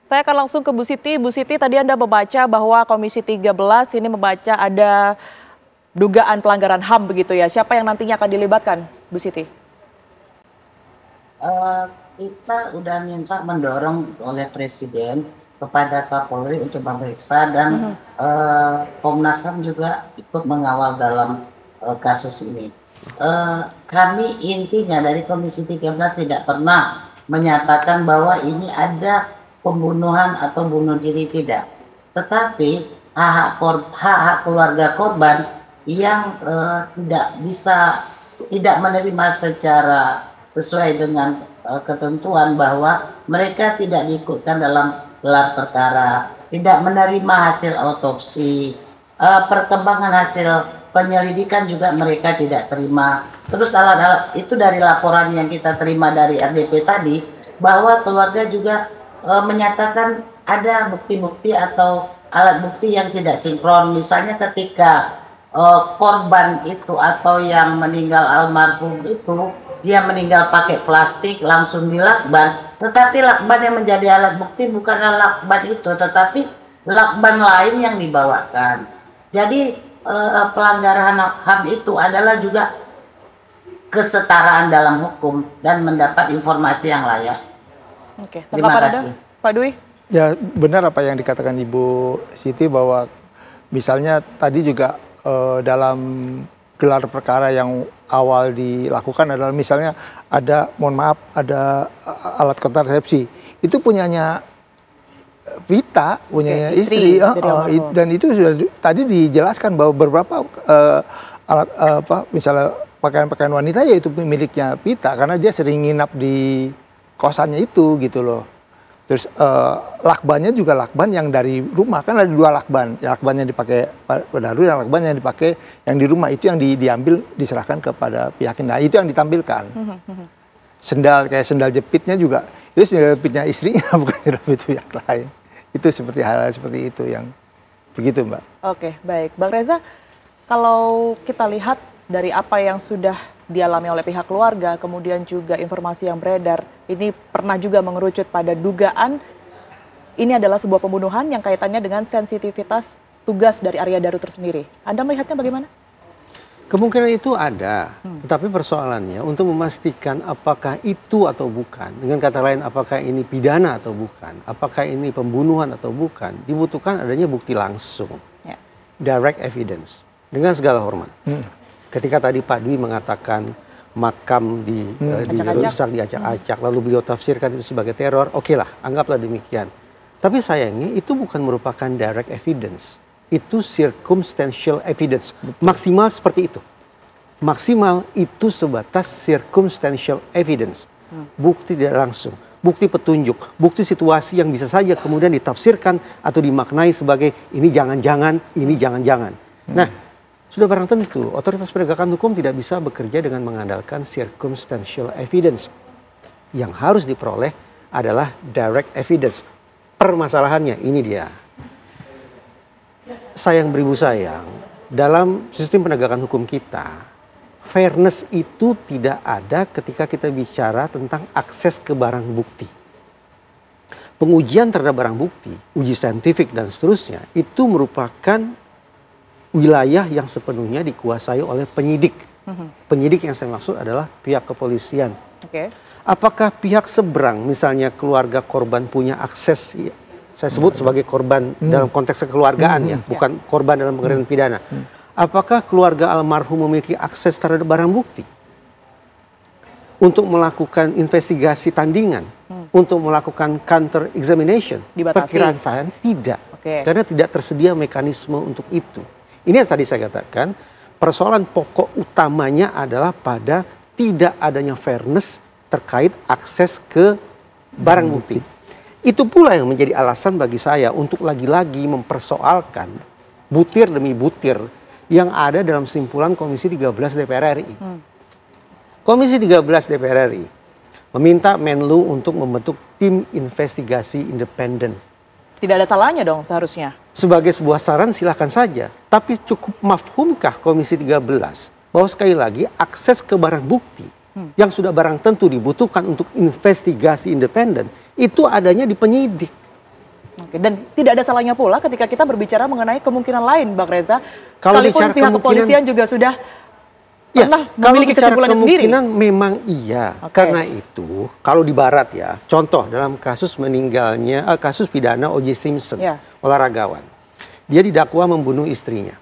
Saya akan langsung ke Bu Siti. Bu Siti, tadi Anda membaca bahwa Komisi 13 ini membaca ada dugaan pelanggaran HAM begitu ya. Siapa yang nantinya akan dilibatkan, Bu Siti? Kita udah minta mendorong oleh Presiden kepada Kapolri untuk memeriksa dan Komnas HAM juga ikut mengawal dalam kasus ini. Kami intinya dari Komisi 13 tidak pernah menyatakan bahwa ini ada pembunuhan atau bunuh diri, tidak. Tetapi hak keluarga korban yang tidak menerima secara sesuai dengan ketentuan bahwa mereka tidak diikutkan dalam gelar perkara, tidak menerima hasil autopsi, perkembangan hasil penyelidikan juga mereka tidak terima. Terus alat-alat itu dari laporan yang kita terima dari RDP tadi, bahwa keluarga juga menyatakan ada bukti-bukti atau alat bukti yang tidak sinkron. Misalnya ketika korban itu atau yang meninggal almarhum itu, dia meninggal pakai plastik langsung dilakban, tetapi lakban yang menjadi alat bukti bukanlah lakban itu, tetapi lakban lain yang dibawakan. Jadi pelanggaran HAM itu adalah juga kesetaraan dalam hukum dan mendapat informasi yang layak. Oke, terima kasih. Pak Dwi? Ya, benar apa yang dikatakan Ibu Siti, bahwa misalnya tadi juga dalam gelar perkara yang awal dilakukan adalah misalnya ada, mohon maaf, ada alat kontrasepsi. Itu punyanya Vita, punyanya istri dan itu sudah tadi dijelaskan bahwa beberapa alat misalnya pakaian-pakaian wanita ya itu miliknya Vita karena dia sering nginap di kosannya itu gitu loh. Terus lakbannya juga lakban yang dari rumah, kan ada dua lakban, yang lakban yang dipakai Badarudin, yang lakban yang dipakai yang di rumah, itu yang diambil diserahkan kepada pihak lain. Nah, itu yang ditampilkan. Sendal kayak sendal jepitnya juga itu sendal jepitnya istrinya, bukan sendal jepit pihak lain. Itu seperti hal seperti itu yang begitu, Mbak. Oke, baik. Bang Reza, kalau kita lihat dari apa yang sudah dialami oleh pihak keluarga, kemudian juga informasi yang beredar, ini pernah juga mengerucut pada dugaan ini adalah sebuah pembunuhan yang kaitannya dengan sensitivitas tugas dari Arya Daru tersendiri. Anda melihatnya bagaimana? Kemungkinan itu ada, tetapi persoalannya untuk memastikan apakah itu atau bukan, dengan kata lain apakah ini pidana atau bukan, apakah ini pembunuhan atau bukan, dibutuhkan adanya bukti langsung, direct evidence, dengan segala hormat. Ketika tadi Pak Dwi mengatakan makam dirusak, diacak-acak, lalu beliau tafsirkan itu sebagai teror, oke lah, anggaplah demikian. Tapi sayangnya itu bukan merupakan direct evidence, itu circumstantial evidence. Maksimal seperti itu. Maksimal itu sebatas circumstantial evidence. Bukti tidak langsung, bukti petunjuk, bukti situasi yang bisa saja kemudian ditafsirkan atau dimaknai sebagai ini jangan-jangan, ini jangan-jangan. Nah, sudah barang tentu, otoritas penegakan hukum tidak bisa bekerja dengan mengandalkan circumstantial evidence. Yang harus diperoleh adalah direct evidence. Permasalahannya, ini dia. Sayang beribu sayang, dalam sistem penegakan hukum kita, fairness itu tidak ada ketika kita bicara tentang akses ke barang bukti. Pengujian terhadap barang bukti, uji saintifik dan seterusnya, itu merupakan wilayah yang sepenuhnya dikuasai oleh penyidik. Penyidik yang saya maksud adalah pihak kepolisian. Apakah pihak seberang, misalnya keluarga korban punya akses, saya sebut sebagai korban dalam konteks kekeluargaan ya, bukan korban dalam pengertian pidana. Apakah keluarga almarhum memiliki akses terhadap barang bukti? Untuk melakukan investigasi tandingan, untuk melakukan counter examination, perkiraan saya tidak. Karena tidak tersedia mekanisme untuk itu. Ini yang tadi saya katakan, persoalan pokok utamanya adalah pada tidak adanya fairness terkait akses ke barang bukti. Itu pula yang menjadi alasan bagi saya untuk lagi-lagi mempersoalkan butir demi butir yang ada dalam simpulan Komisi 13 DPR RI. Komisi 13 DPR RI meminta Menlu untuk membentuk tim investigasi independen. Tidak ada salahnya dong seharusnya. Sebagai sebuah saran silahkan saja. Tapi cukup mafhumkah Komisi 13 bahwa sekali lagi akses ke barang bukti yang sudah barang tentu dibutuhkan untuk investigasi independen itu adanya di penyidik. Oke, dan tidak ada salahnya pula ketika kita berbicara mengenai kemungkinan lain, Bang Reza. Kalau Sekalipun pihak kepolisian juga sudah pernah memiliki kesimpulannya sendiri. Kemungkinan memang iya. Karena itu, kalau di Barat ya, contoh dalam kasus meninggalnya, kasus pidana O.J. Simpson, olahragawan. Dia didakwa membunuh istrinya.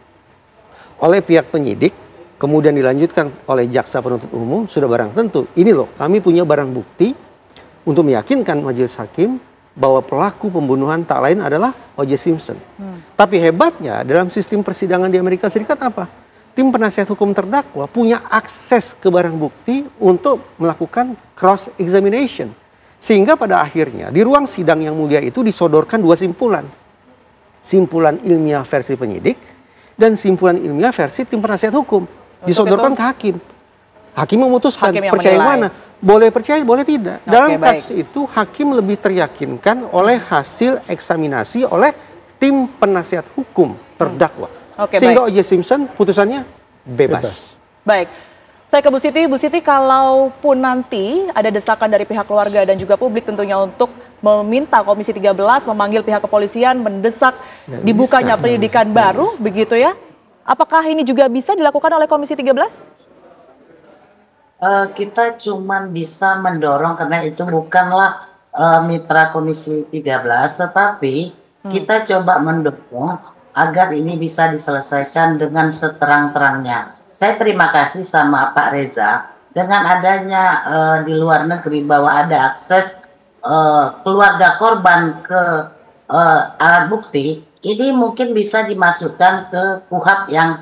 Oleh pihak penyidik, kemudian dilanjutkan oleh jaksa penuntut umum, sudah barang tentu. Ini loh, kami punya barang bukti untuk meyakinkan majelis hakim bahwa pelaku pembunuhan tak lain adalah O.J. Simpson. Tapi hebatnya dalam sistem persidangan di Amerika Serikat apa? Tim penasihat hukum terdakwa punya akses ke barang bukti untuk melakukan cross examination. Sehingga pada akhirnya di ruang sidang yang mulia itu disodorkan dua simpulan. Simpulan ilmiah versi penyidik dan simpulan ilmiah versi tim penasihat hukum. Disodorkan ke hakim. Hakim memutuskan percaya mana? Boleh percaya, boleh tidak. Dalam kasus itu hakim lebih teryakinkan oleh hasil eksaminasi oleh tim penasihat hukum terdakwa. Sehingga O.J. Simpson putusannya bebas. Baik, saya ke Bu Siti. Bu Siti, kalaupun nanti ada desakan dari pihak keluarga dan juga publik tentunya untuk meminta Komisi 13 memanggil pihak kepolisian mendesak dibukanya penyidikan baru, begitu ya? Apakah ini juga bisa dilakukan oleh Komisi 13? Kita cuma bisa mendorong karena itu bukanlah mitra Komisi 13, tetapi kita coba mendorong agar ini bisa diselesaikan dengan seterang-terangnya. Saya terima kasih sama Pak Reza dengan adanya di luar negeri bahwa ada akses keluarga korban ke alat bukti, ini mungkin bisa dimasukkan ke KUHP yang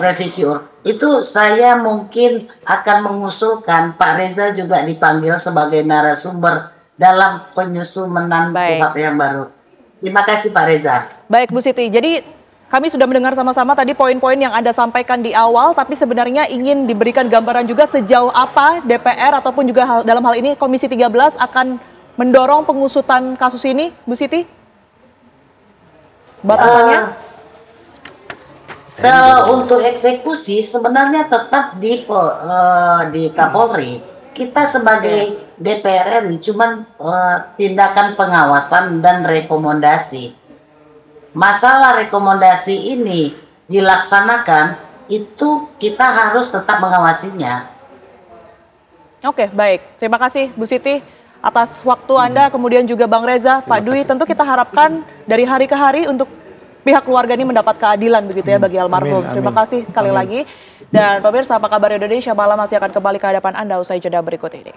revisi itu. Saya mungkin akan mengusulkan Pak Reza juga dipanggil sebagai narasumber dalam penyusunan KUHP yang baru. Terima kasih Pak Reza. Baik Bu Siti, jadi kami sudah mendengar sama-sama tadi poin-poin yang Anda sampaikan di awal, tapi sebenarnya ingin diberikan gambaran juga sejauh apa DPR ataupun juga dalam hal ini Komisi 13 akan mendorong pengusutan kasus ini, Bu Siti? Batasannya? Untuk eksekusi sebenarnya tetap di Kapolri. Kita sebagai DPR RI cuman tindakan pengawasan dan rekomendasi. Masalah rekomendasi ini dilaksanakan, itu kita harus tetap mengawasinya. Oke, baik. Terima kasih Bu Siti atas waktu Anda, kemudian juga Bang Reza, Pak Dwi. Tentu kita harapkan dari hari ke hari untuk pihak keluarga ini mendapat keadilan begitu ya bagi almarhum. Terima kasih sekali lagi. Dan pemirsa, apa kabar Indonesia malam masih akan kembali ke hadapan Anda usai jeda berikut ini.